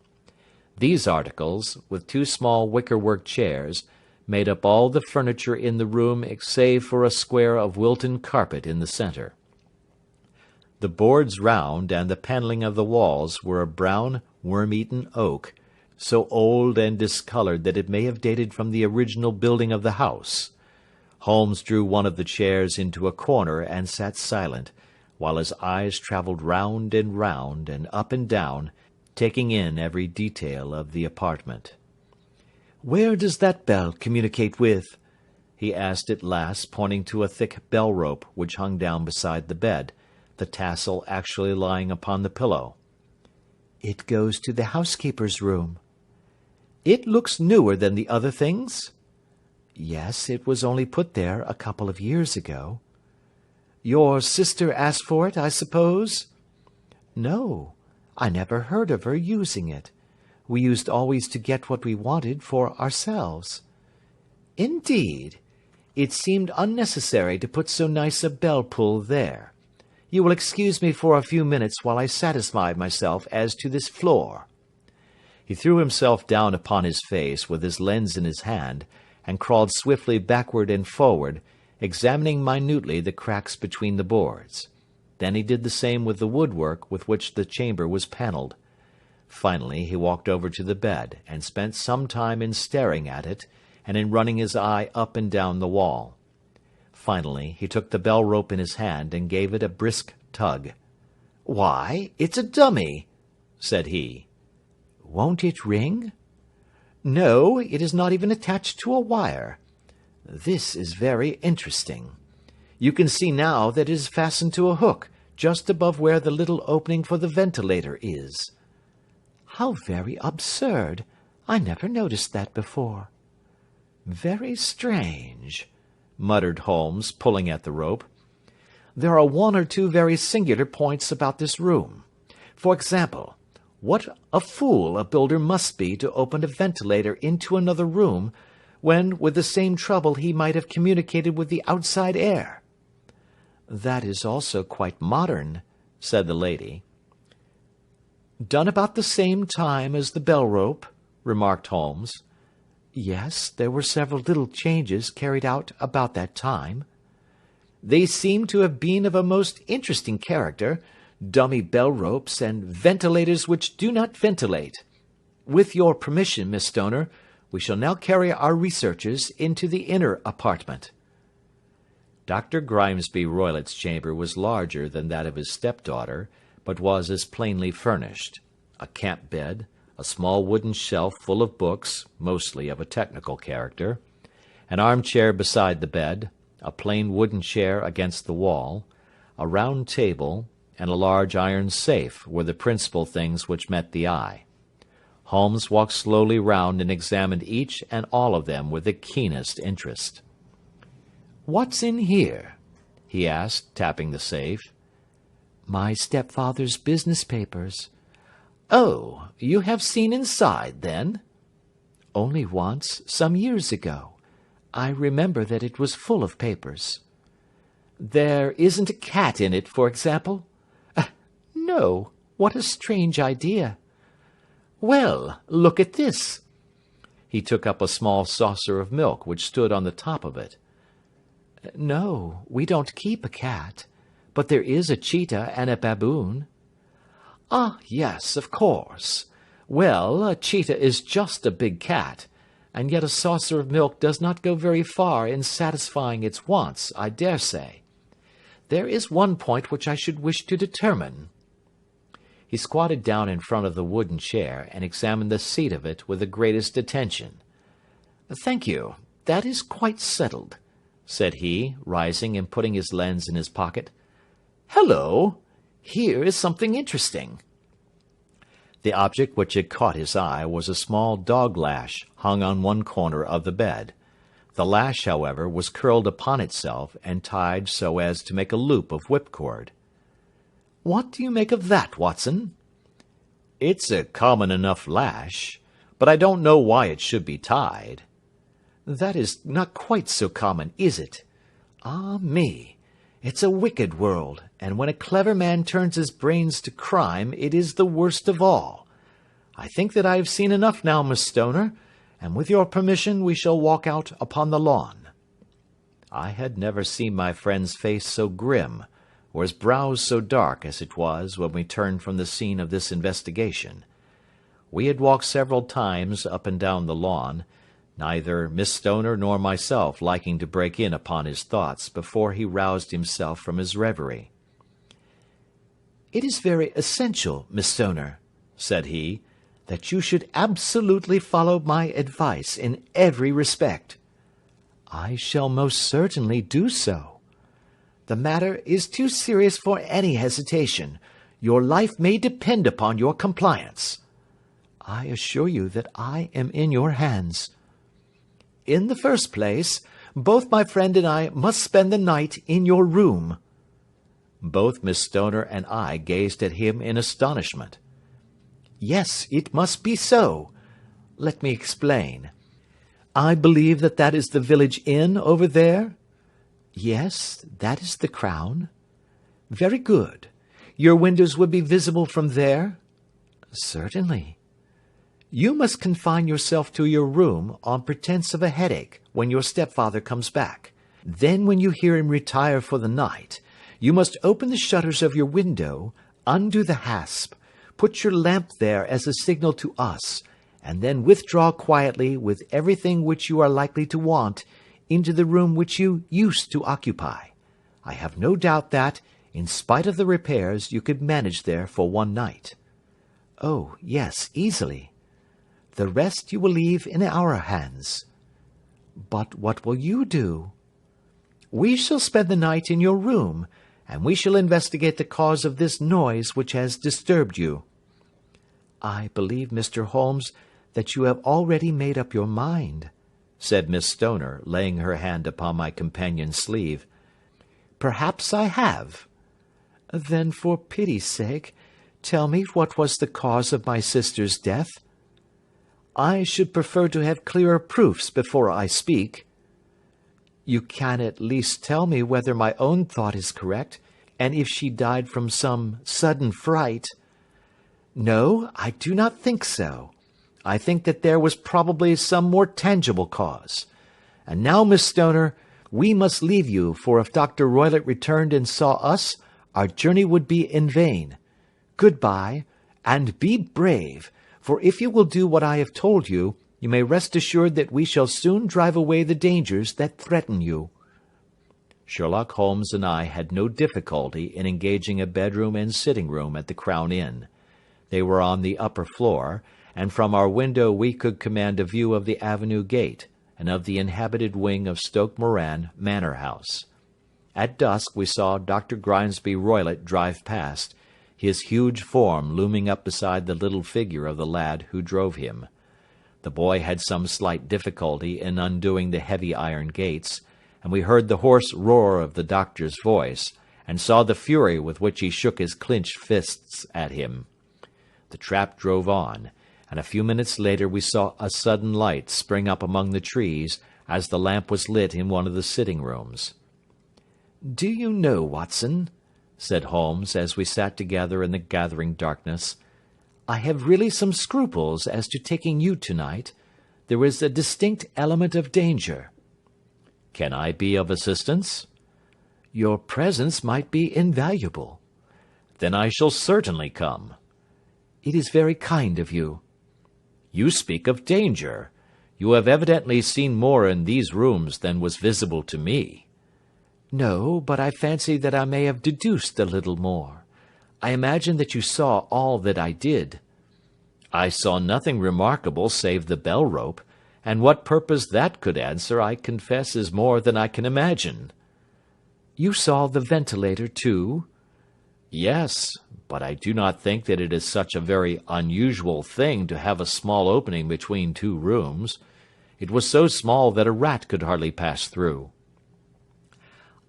These articles, with two small wicker-work chairs, made up all the furniture in the room save for a square of Wilton carpet in the centre. The boards round and the panelling of the walls were of brown, worm-eaten oak, so old and discoloured that it may have dated from the original building of the house. Holmes drew one of the chairs into a corner and sat silent, while his eyes travelled round and up and down, taking in every detail of the apartment. "Where does that bell communicate with?" he asked at last, pointing to a thick bell-rope which hung down beside the bed, the tassel actually lying upon the pillow. "It goes to the housekeeper's room." "It looks newer than the other things?" "Yes, it was only put there a couple of years ago." "Your sister asked for it, I suppose?" "No, I never heard of her using it. We used always to get what we wanted for ourselves." "Indeed! It seemed unnecessary to put so nice a bell-pull there. You will excuse me for a few minutes while I satisfy myself as to this floor." He threw himself down upon his face with his lens in his hand, and crawled swiftly backward and forward, examining minutely the cracks between the boards. Then he did the same with the woodwork with which the chamber was panelled. Finally he walked over to the bed, and spent some time in staring at it, and in running his eye up and down the wall. Finally he took the bell-rope in his hand, and gave it a brisk tug. "Why, it's a dummy," said he. "Won't it ring?" "No, it is not even attached to a wire. This is very interesting. You can see now that it is fastened to a hook, just above where the little opening for the ventilator is." "How very absurd! I never noticed that before." "Very strange," muttered Holmes, pulling at the rope. "There are one or two very singular points about this room. For example, what a fool a builder must be to open a ventilator into another room, when with the same trouble he might have communicated with the outside air." "That is also quite modern," said the lady. "Done about the same time as the bell-rope," remarked Holmes. "Yes, there were several little changes carried out about that time." "They seem to have been of a most interesting character, dummy bell-ropes and ventilators which do not ventilate. With your permission, Miss Stoner, we shall now carry our researches into the inner apartment." Dr. Grimesby Roylott's chamber was larger than that of his stepdaughter, but was as plainly furnished. A camp bed, a small wooden shelf full of books, mostly of a technical character, an armchair beside the bed, a plain wooden chair against the wall, a round table, and a large iron safe were the principal things which met the eye. Holmes walked slowly round and examined each and all of them with the keenest interest. "What's in here?" he asked, tapping the safe. "My stepfather's business papers." "Oh, you have seen inside, then?" "Only once, some years ago. I remember that it was full of papers." "There isn't a cat in it, for example?" "No. What a strange idea." "Well, look at this." He took up a small saucer of milk which stood on the top of it. "No, we don't keep a cat, but there is a cheetah and a baboon." "Ah, yes, of course. Well, a cheetah is just a big cat, and yet a saucer of milk does not go very far in satisfying its wants, I dare say. There is one point which I should wish to determine." He squatted down in front of the wooden chair, and examined the seat of it with the greatest attention. "Thank you, that is quite settled," said he, rising and putting his lens in his pocket. "Hello! Here is something interesting." The object which had caught his eye was a small dog-lash hung on one corner of the bed. The lash, however, was curled upon itself, and tied so as to make a loop of whipcord. "What do you make of that, Watson?" "It's a common enough lash, but I don't know why it should be tied." "That is not quite so common, is it? Ah me! It's a wicked world, and when a clever man turns his brains to crime, it is the worst of all. I think that I have seen enough now, Miss Stoner, and with your permission we shall walk out upon the lawn." I had never seen my friend's face so grim, or his brows so dark as it was when we turned from the scene of this investigation. We had walked several times up and down the lawn, neither Miss Stoner nor myself liking to break in upon his thoughts before he roused himself from his reverie. "It is very essential, Miss Stoner," said he, "that you should absolutely follow my advice in every respect." "I shall most certainly do so." "The matter is too serious for any hesitation. Your life may depend upon your compliance." "I assure you that I am in your hands." "In the first place, both my friend and I must spend the night in your room." Both Miss Stoner and I gazed at him in astonishment. "Yes, it must be so. Let me explain. I believe that is the village inn over there?" "Yes, that is the Crown." "Very good. Your windows would be visible from there?" "Certainly." "You must confine yourself to your room on pretence of a headache when your stepfather comes back. Then when you hear him retire for the night, you must open the shutters of your window, undo the hasp, Put your lamp there as a signal to us, and then withdraw quietly with everything which you are likely to want into the room which you used to occupy. I have no doubt that, in spite of the repairs, you could manage there for one night." "Oh, yes, easily." "The rest you will leave in our hands." "But what will you do?" "We shall spend the night in your room, and we shall investigate the cause of this noise which has disturbed you." "I believe, Mr. Holmes, that you have already made up your mind," said Miss Stoner, laying her hand upon my companion's sleeve. "Perhaps I have." "Then, for pity's sake, tell me what was the cause of my sister's death." "I should prefer to have clearer proofs before I speak." "You can at least tell me whether my own thought is correct, and if she died from some sudden fright." "No, I do not think so. I think that there was probably some more tangible cause. And now, Miss Stoner, we must leave you, for if Dr. Roylott returned and saw us, our journey would be in vain. Good-bye, and be brave, for if you will do what I have told you, you may rest assured that we shall soon drive away the dangers that threaten you." Sherlock Holmes and I had no difficulty in engaging a bedroom and sitting-room at the Crown Inn. They were on the upper floor, and from our window we could command a view of the avenue gate, and of the inhabited wing of Stoke Moran Manor House. At dusk we saw Dr. Grimesby Roylott drive past, his huge form looming up beside the little figure of the lad who drove him. The boy had some slight difficulty in undoing the heavy iron gates, and we heard the hoarse roar of the doctor's voice, and saw the fury with which he shook his clenched fists at him. The trap drove on, and a few minutes later we saw a sudden light spring up among the trees as the lamp was lit in one of the sitting-rooms. "Do you know, Watson," said Holmes, as we sat together in the gathering darkness, "I have really some scruples as to taking you tonight. There is a distinct element of danger." "Can I be of assistance?" "Your presence might be invaluable." "Then I shall certainly come." "It is very kind of you." "You speak of danger. You have evidently seen more in these rooms than was visible to me." "No, but I fancy that I may have deduced a little more. I imagine that you saw all that I did." "I saw nothing remarkable save the bell-rope, and what purpose that could answer I confess is more than I can imagine." "You saw the ventilator, too?" "Yes, but I do not think that it is such a very unusual thing to have a small opening between two rooms. It was so small that a rat could hardly pass through."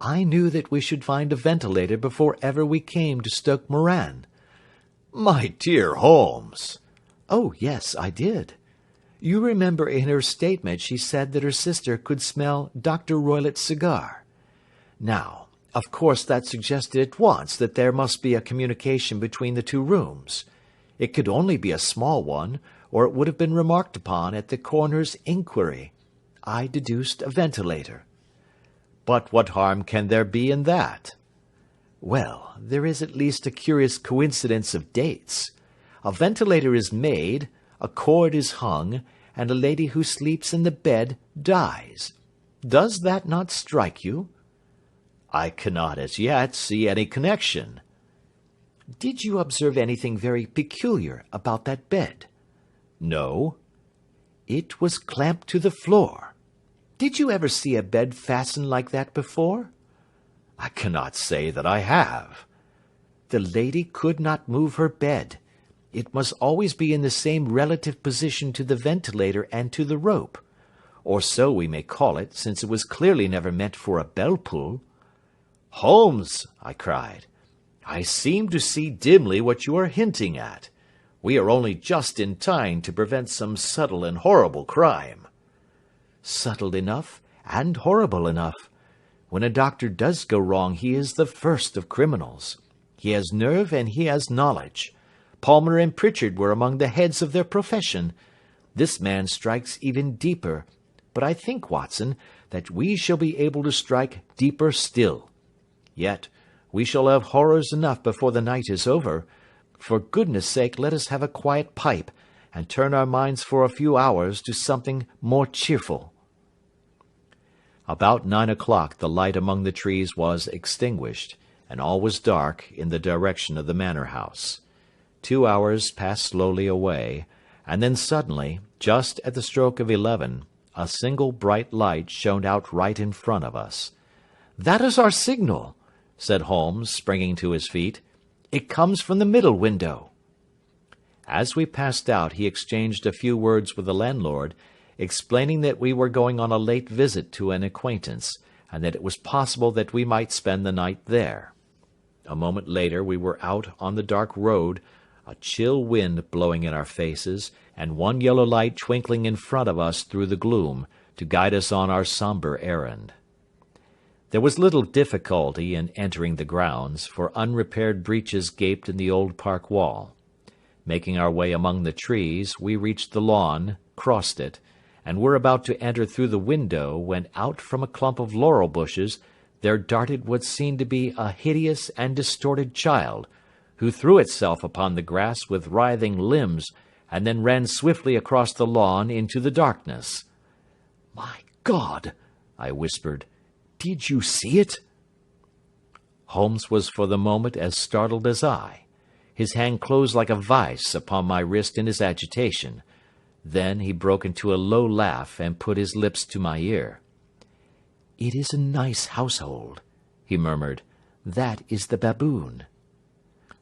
"I knew that we should find a ventilator before ever we came to Stoke Moran." "My dear Holmes!" "Oh, yes, I did. You remember in her statement she said that her sister could smell Dr. Roylott's cigar. Now, of course that suggested at once that there must be a communication between the two rooms. It could only be a small one, or it would have been remarked upon at the coroner's inquiry. I deduced a ventilator." "But what harm can there be in that?" "Well, there is at least a curious coincidence of dates. A ventilator is made, a cord is hung, and a lady who sleeps in the bed dies. Does that not strike you?" "I cannot as yet see any connection." "Did you observe anything very peculiar about that bed?" "No." "It was clamped to the floor. Did you ever see a bed fastened like that before?" "I cannot say that I have." "The lady could not move her bed. It must always be in the same relative position to the ventilator and to the rope. Or so we may call it, since it was clearly never meant for a bell-pull." "Holmes," I cried, "I seem to see dimly what you are hinting at. We are only just in time to prevent some subtle and horrible crime." "Subtle enough, and horrible enough. When a doctor does go wrong he is the first of criminals. He has nerve and he has knowledge. Palmer and Pritchard were among the heads of their profession. This man strikes even deeper, but I think, Watson, that we shall be able to strike deeper still. Yet we shall have horrors enough before the night is over. For goodness sake, let us have a quiet pipe, and turn our minds for a few hours to something more cheerful." About 9 o'clock the light among the trees was extinguished, and all was dark in the direction of the manor house. 2 hours passed slowly away, and then suddenly, just at the stroke of 11, a single bright light shone out right in front of us. "That is our signal," said Holmes, springing to his feet. "It comes from the middle window." As we passed out, he exchanged a few words with the landlord, explaining that we were going on a late visit to an acquaintance, and that it was possible that we might spend the night there. A moment later we were out on the dark road, a chill wind blowing in our faces, and one yellow light twinkling in front of us through the gloom, to guide us on our sombre errand. There was little difficulty in entering the grounds, for unrepaired breaches gaped in the old park wall. Making our way among the trees, we reached the lawn, crossed it, and were about to enter through the window, when out from a clump of laurel bushes there darted what seemed to be a hideous and distorted child, who threw itself upon the grass with writhing limbs, and then ran swiftly across the lawn into the darkness. "My God!" I whispered. "Did you see it?" Holmes was for the moment as startled as I. His hand closed like a vice upon my wrist in his agitation. Then he broke into a low laugh and put his lips to my ear. "It is a nice household," he murmured. "That is the baboon."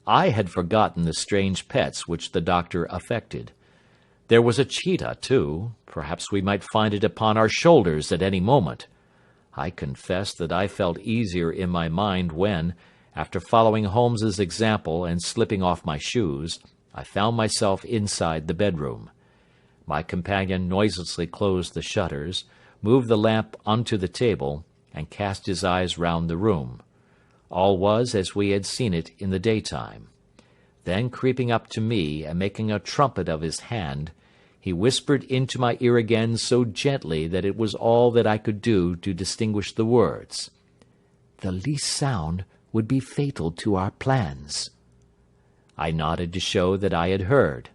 I had forgotten the strange pets which the doctor affected. There was a cheetah, too. Perhaps we might find it upon our shoulders at any moment. I confess that I felt easier in my mind when, after following Holmes's example and slipping off my shoes, I found myself inside the bedroom. My companion noiselessly closed the shutters, moved the lamp onto the table, and cast his eyes round the room. All was as we had seen it in the daytime. Then, creeping up to me and making a trumpet of his hand, he whispered into my ear again so gently that it was all that I could do to distinguish the words. "The least sound would be fatal to our plans." I nodded to show that I had heard.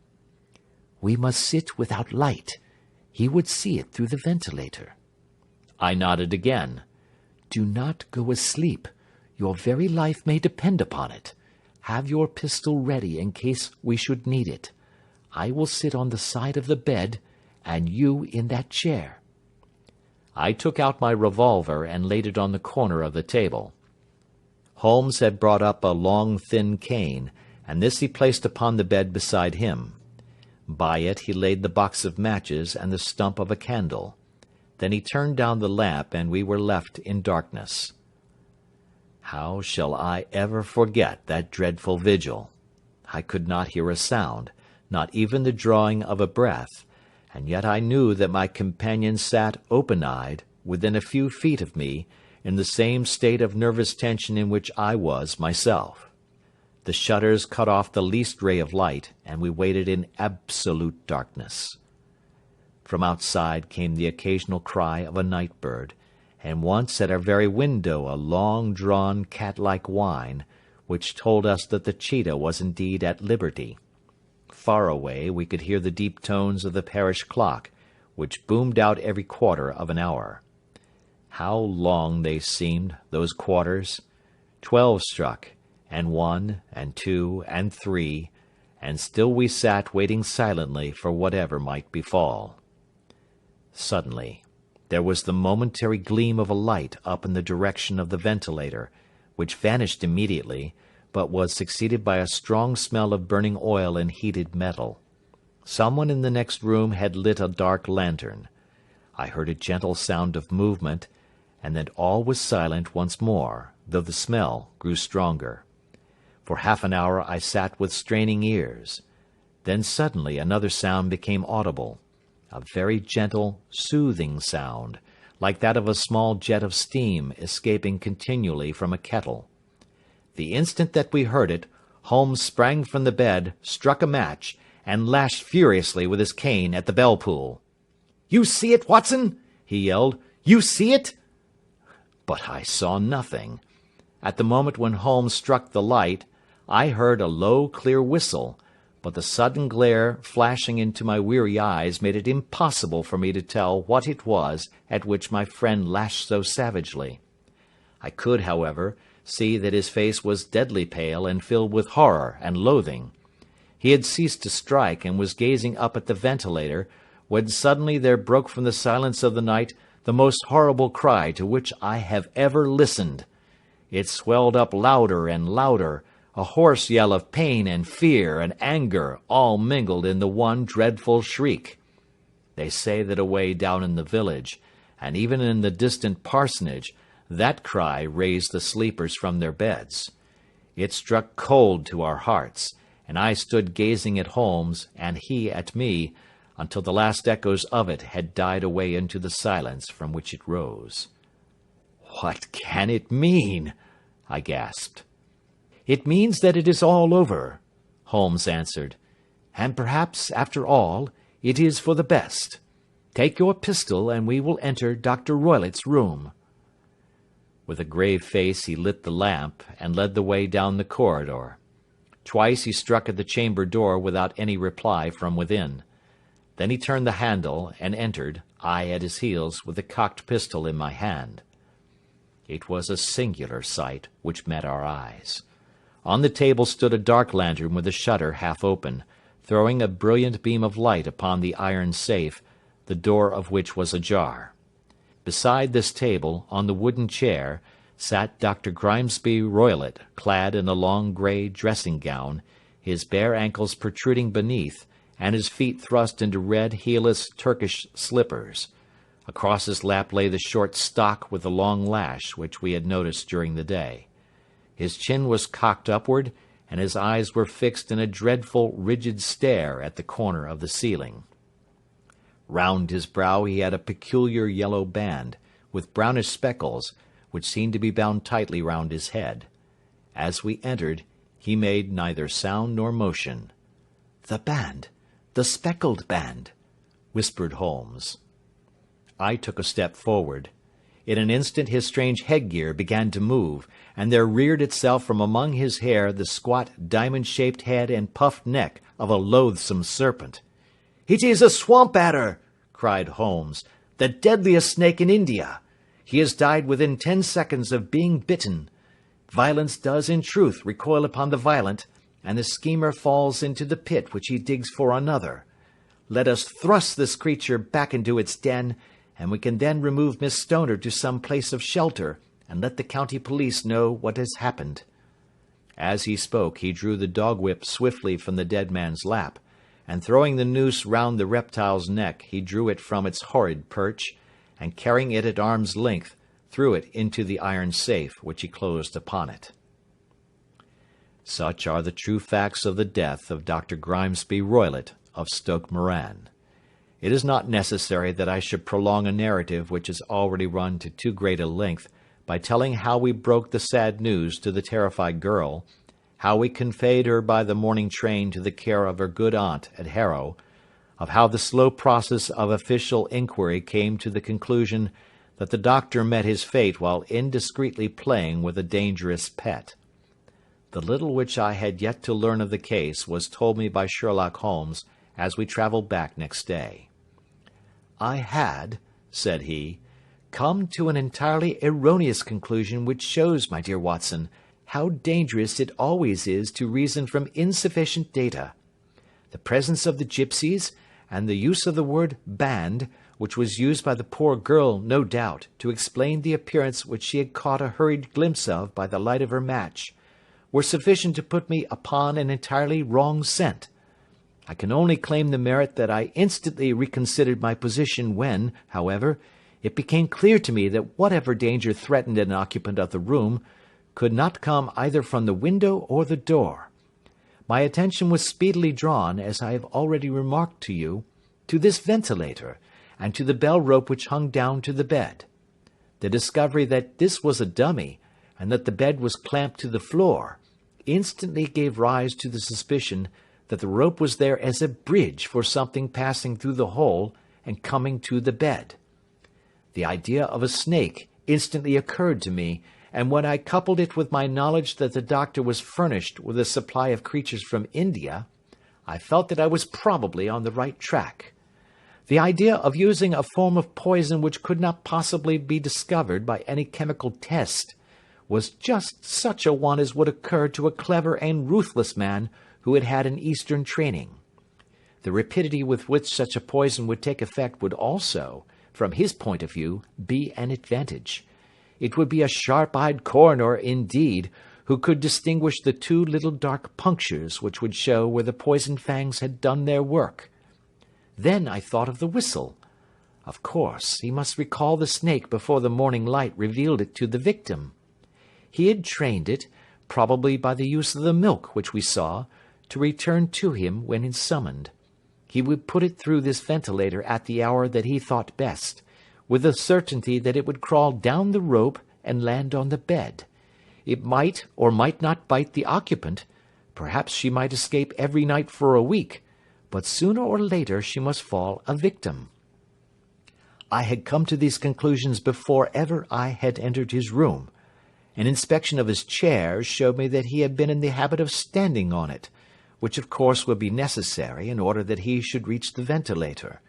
"We must sit without light. He would see it through the ventilator." I nodded again. "Do not go asleep. Your very life may depend upon it. Have your pistol ready in case we should need it. I will sit on the side of the bed, and you in that chair." I took out my revolver and laid it on the corner of the table. Holmes had brought up a long, thin cane, and this he placed upon the bed beside him. By it he laid the box of matches and the stump of a candle. Then he turned down the lamp, and we were left in darkness. How shall I ever forget that dreadful vigil? I could not hear a sound, not even the drawing of a breath, and yet I knew that my companion sat open-eyed, within a few feet of me, in the same state of nervous tension in which I was myself. The shutters cut off the least ray of light, and we waited in absolute darkness. From outside came the occasional cry of a night-bird, and once at our very window a long-drawn cat-like whine, which told us that the cheetah was indeed at liberty. Far away we could hear the deep tones of the parish clock, which boomed out every quarter of an hour. How long they seemed, those quarters! 12 struck, and 1, and 2, and 3, and still we sat waiting silently for whatever might befall. Suddenly there was the momentary gleam of a light up in the direction of the ventilator, which vanished immediately, but was succeeded by a strong smell of burning oil and heated metal. Someone in the next room had lit a dark lantern. I heard a gentle sound of movement, and then all was silent once more, though the smell grew stronger. For half an hour I sat with straining ears. Then suddenly another sound became audible, a very gentle, soothing sound, like that of a small jet of steam escaping continually from a kettle. The instant that we heard it, Holmes sprang from the bed, struck a match, and lashed furiously with his cane at the bell-pull. "You see it, Watson?" he yelled. "You see it?" But I saw nothing. At the moment when Holmes struck the light, I heard a low, clear whistle, but the sudden glare flashing into my weary eyes made it impossible for me to tell what it was at which my friend lashed so savagely. I could, however, see that his face was deadly pale and filled with horror and loathing. He had ceased to strike and was gazing up at the ventilator, when suddenly there broke from the silence of the night the most horrible cry to which I have ever listened. It swelled up louder and louder, a hoarse yell of pain and fear and anger, all mingled in the one dreadful shriek. They say that away down in the village, and even in the distant parsonage, that cry raised the sleepers from their beds. It struck cold to our hearts, and I stood gazing at Holmes, and he at me, until the last echoes of it had died away into the silence from which it rose. "What can it mean?" I gasped. "It means that it is all over," Holmes answered. "And perhaps, after all, it is for the best. Take your pistol, and we will enter Dr. Roylott's room." With a grave face he lit the lamp, and led the way down the corridor. Twice he struck at the chamber door without any reply from within. Then he turned the handle, and entered, I at his heels, with the cocked pistol in my hand. It was a singular sight which met our eyes. On the table stood a dark lantern with the shutter half open, throwing a brilliant beam of light upon the iron safe, the door of which was ajar. Beside this table, on the wooden chair, sat Dr. Grimesby Roylott, clad in a long grey dressing-gown, his bare ankles protruding beneath, and his feet thrust into red, heelless Turkish slippers. Across his lap lay the short stock with the long lash which we had noticed during the day. His chin was cocked upward, and his eyes were fixed in a dreadful, rigid stare at the corner of the ceiling. Round his brow he had a peculiar yellow band, with brownish speckles, which seemed to be bound tightly round his head. As we entered, he made neither sound nor motion. "The band, the speckled band," whispered Holmes. I took a step forward. In an instant his strange headgear began to move, and there reared itself from among his hair the squat, diamond-shaped head and puffed neck of a loathsome serpent. "It is a swamp adder!" cried Holmes, "the deadliest snake in India. He has died within 10 seconds of being bitten. Violence does in truth recoil upon the violent, and the schemer falls into the pit which he digs for another. Let us thrust this creature back into its den, and we can then remove Miss Stoner to some place of shelter, and let the county police know what has happened." As he spoke, he drew the dog-whip swiftly from the dead man's lap, and throwing the noose round the reptile's neck, he drew it from its horrid perch, and carrying it at arm's length, threw it into the iron safe, which he closed upon it. Such are the true facts of the death of Dr. Grimesby Roylott of Stoke Moran. It is not necessary that I should prolong a narrative which has already run to too great a length by telling how we broke the sad news to the terrified girl, how we conveyed her by the morning train to the care of her good aunt at Harrow, of how the slow process of official inquiry came to the conclusion that the doctor met his fate while indiscreetly playing with a dangerous pet. The little which I had yet to learn of the case was told me by Sherlock Holmes as we travelled back next day. "I had," said he, "come to an entirely erroneous conclusion which shows, my dear Watson, how dangerous it always is to reason from insufficient data. The presence of the gipsies, and the use of the word band, which was used by the poor girl, no doubt, to explain the appearance which she had caught a hurried glimpse of by the light of her match, were sufficient to put me upon an entirely wrong scent. I can only claim the merit that I instantly reconsidered my position when, however, it became clear to me that whatever danger threatened an occupant of the room could not come either from the window or the door. My attention was speedily drawn, as I have already remarked to you, to this ventilator, and to the bell rope which hung down to the bed. The discovery that this was a dummy, and that the bed was clamped to the floor, instantly gave rise to the suspicion that the rope was there as a bridge for something passing through the hole and coming to the bed. The idea of a snake instantly occurred to me, and when I coupled it with my knowledge that the doctor was furnished with a supply of creatures from India, I felt that I was probably on the right track. The idea of using a form of poison which could not possibly be discovered by any chemical test was just such a one as would occur to a clever and ruthless man who had had an Eastern training. The rapidity with which such a poison would take effect would also, from his point of view, be an advantage. It would be a sharp-eyed coroner, indeed, who could distinguish the two little dark punctures which would show where the poison fangs had done their work. Then I thought of the whistle. Of course, he must recall the snake before the morning light revealed it to the victim. He had trained it, probably by the use of the milk which we saw, to return to him when summoned. He would put it through this ventilator at the hour that he thought best, with the certainty that it would crawl down the rope and land on the bed. It might or might not bite the occupant. Perhaps she might escape every night for a week, but sooner or later she must fall a victim. I had come to these conclusions before ever I had entered his room. An inspection of his chair showed me that he had been in the habit of standing on it, which of course would be necessary in order that he should reach the ventilator.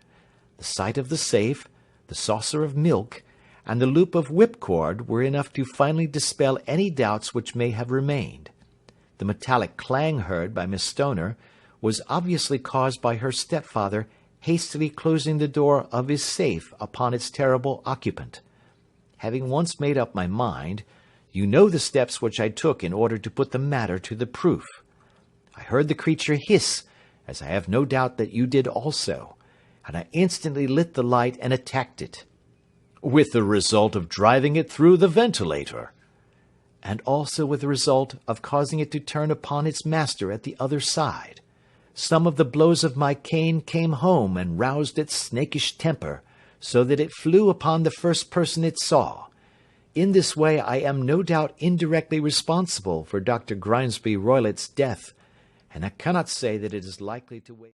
The sight of the safe, the saucer of milk, and the loop of whipcord were enough to finally dispel any doubts which may have remained. The metallic clang heard by Miss Stoner was obviously caused by her stepfather hastily closing the door of his safe upon its terrible occupant. Having once made up my mind, you know the steps which I took in order to put the matter to the proof. I heard the creature hiss, as I have no doubt that you did also, and I instantly lit the light and attacked it. With the result of driving it through the ventilator. And also with the result of causing it to turn upon its master at the other side. Some of the blows of my cane came home and roused its snakish temper, so that it flew upon the first person it saw. In this way I am no doubt indirectly responsible for Dr. Grimesby Roylott's death, and I cannot say that it is likely to wait.